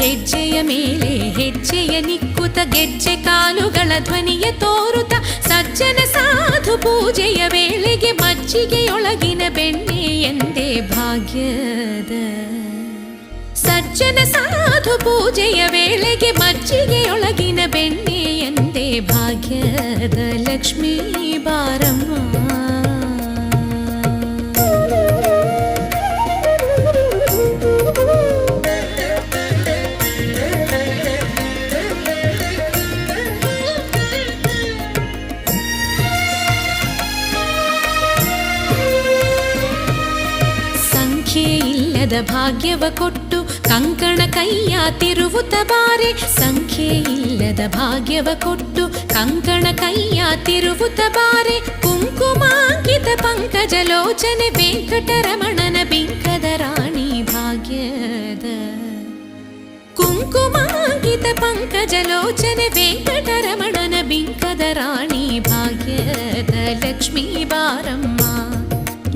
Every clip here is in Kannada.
ಹೆಜ್ಜೆಯ ಮೇಲೆ ಹೆಜ್ಜೆಯ ನಿಕ್ಕುತ ಗೆಜ್ಜೆ ಕಾಲುಗಳ ಧ್ವನಿಯ ತೋರುತ ಸಜ್ಜನ ಸಾಧು ಪೂಜೆಯ ವೇಳೆಗೆ ಮಜ್ಜಿಗೆಯೊಳಗಿನ ಬೆಣ್ಣೆ ಎಂದೇ ಭಾಗ್ಯದ ಸಜ್ಜನ ಸಾಧು ಪೂಜೆಯ ವೇಳೆಗೆ ಮಜ್ಜಿಗೆಯೊಳಗಿನ ಬೆಣ್ಣೆ ಎಂದೇ ಭಾಗ್ಯದ ಲಕ್ಷ್ಮೀ ಬಾರಮ್ಮ. ಭಾಗ್ಯವ ಕೊಟ್ಟು ಕಂಕಣ ಕೈಯ ತಿರುವುತ ಬಾರೆ ಸಂಖ್ಯೆ ಇಲ್ಲದ ಭಾಗ್ಯವ ಕೊಟ್ಟು ಕಂಕಣ ಕೈಯ ತಿರುವುತ ಬಾರೆ ಕುಂಕುಮಾಂಕಿತ ಪಂಕಜ ಲೋಚನೆ ವೆಂಕಟರಮಣನ ಬಿಂಕದ ರಾಣಿ ಭಾಗ್ಯದ ಕುಂಕುಮಾಂಕಿತ ಪಂಕಜ ಲೋಚನೆ ವೆಂಕಟರಮಣನ ಬಿಂಕದ ರಾಣಿ ಭಾಗ್ಯದ ಲಕ್ಷ್ಮೀ ಬಾರಮ್ಮ.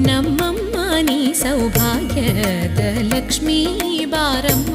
ನಮ್ಮಮ್ಮ ನೀ ಸೌಭಾಗ್ಯದ ಲಕ್ಷ್ಮೀ ಬಾರಮ್ಮ.